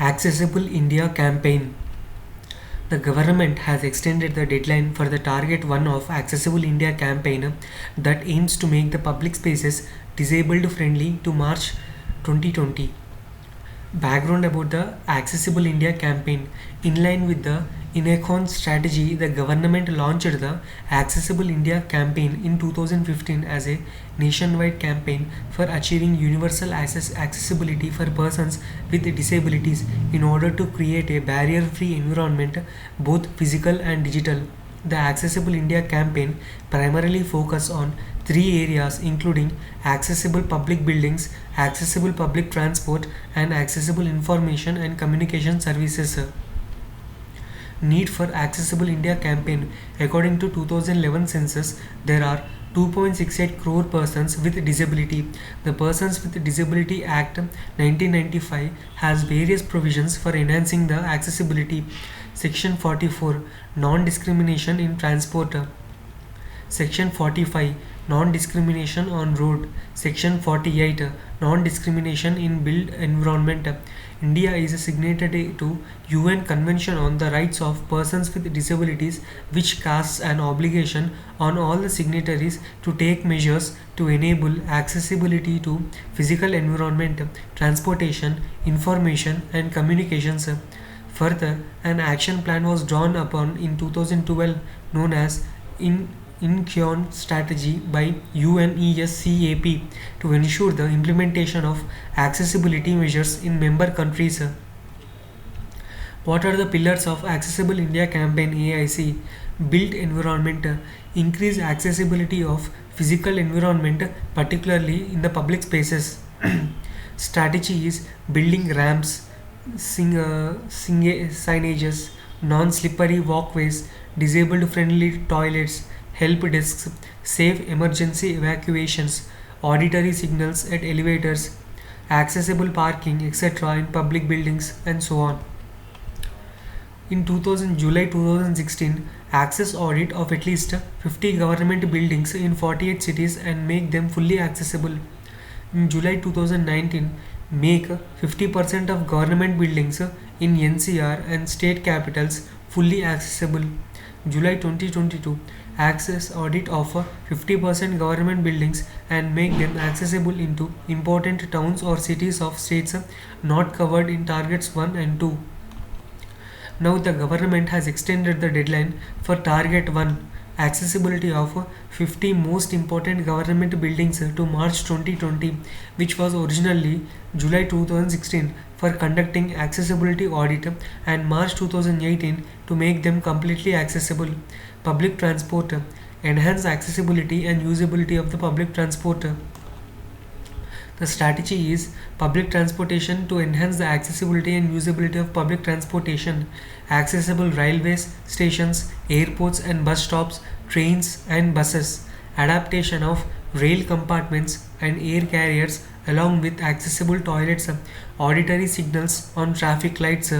Accessible India campaign. The government has extended the deadline for the Target 1 of Accessible India campaign that aims to make the public spaces disabled friendly to March 2020. Background about the Accessible India campaign. In line with the INECON strategy, the government launched the Accessible India campaign in 2015 as a nationwide campaign for achieving universal accessibility for persons with disabilities in order to create a barrier-free environment, both physical and digital. The Accessible India campaign primarily focuses on three areas including accessible public buildings, accessible public transport, and accessible information and communication services. Need for Accessible India campaign. According to 2011 census, there are 2.68 crore persons with disability. The Persons with Disability Act 1995 has various provisions for enhancing the accessibility. Section 44, non-discrimination in transport. Section 45, non-discrimination on road. Section 48, non-discrimination in built environment. India is a signatory to UN Convention on the Rights of Persons with Disabilities, which casts an obligation on all the signatories to take measures to enable accessibility to physical environment, transportation, information and communications. Further, an action plan was drawn upon in 2012 known as INCON strategy by UNESCAP to ensure the implementation of accessibility measures in member countries. What are the pillars of Accessible India campaign AIC? Built environment, increase accessibility of physical environment, particularly in the public spaces. Strategy is building ramps, signages, non-slippery walkways, disabled friendly toilets, help desks, safe emergency evacuations, auditory signals at elevators, accessible parking, etc. in public buildings, and so on. In July 2016, access audit of at least 50 government buildings in 48 cities and make them fully accessible. In July 2019, make 50% of government buildings in NCR and state capitals fully accessible. July 2022, access audit of 50% government buildings and make them accessible into important towns or cities of states not covered in targets 1 and 2. Now the government has extended the deadline for target 1 accessibility of 50 most important government buildings to March 2020, which was originally July 2016 for conducting accessibility audit, and March 2018 to make them completely accessible. Public transport, enhance accessibility and usability of the public transport. The strategy is public transportation to enhance the accessibility and usability of public transportation, accessible railways, stations, airports and bus stops, trains and buses, adaptation of rail compartments and air carriers along with accessible toilets, auditory signals on traffic lights.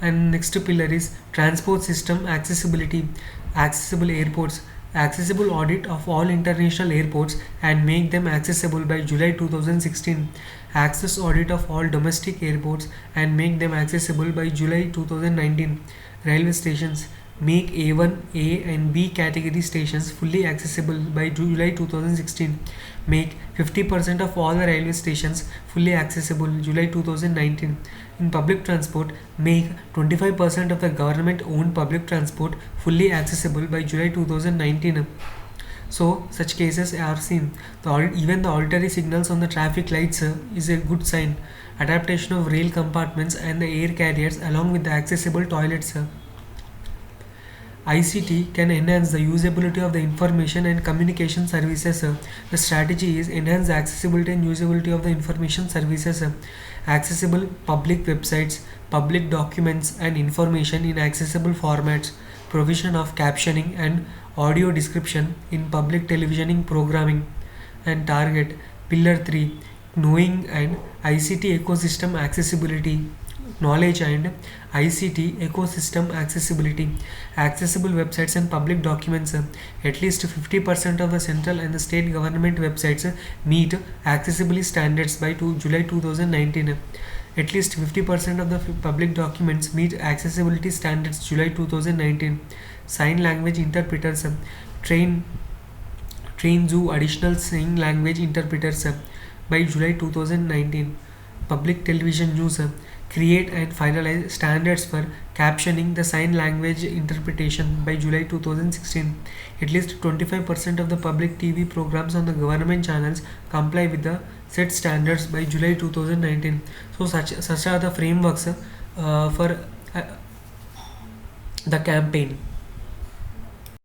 And next pillar is transport system accessibility, accessible airports, accessible audit of all international airports and make them accessible by July 2016, access audit of all domestic airports and make them accessible by July 2019, railway stations, make A1, A and B category stations fully accessible by July 2016, make 50% of all the railway stations fully accessible July 2019. In public transport, make 25% of the government owned public transport fully accessible by July 2019. So such cases are seen. Even the auditory signals on the traffic lights is a good sign. Adaptation of rail compartments and the air carriers along with the accessible toilets. ICT can enhance the usability of the information and communication services. The strategy is enhance the accessibility and usability of the information services. Accessible public websites, public documents and information in accessible formats, provision of captioning and audio description in public televisioning programming. And target pillar 3, knowing and ICT ecosystem accessibility. Knowledge and ICT ecosystem accessibility, accessible websites and public documents. At least 50% of the central and the state government websites meet accessibility standards by July 2019. At least 50% of the public documents meet accessibility standards. July 2019. Sign language interpreters train train Zoo additional sign language interpreters by July 2019. Public television news create and finalize standards for captioning the sign language interpretation by July 2016. At least 25% of the public TV programs on the government channels comply with the set standards by July 2019. So such are the frameworks for the campaign.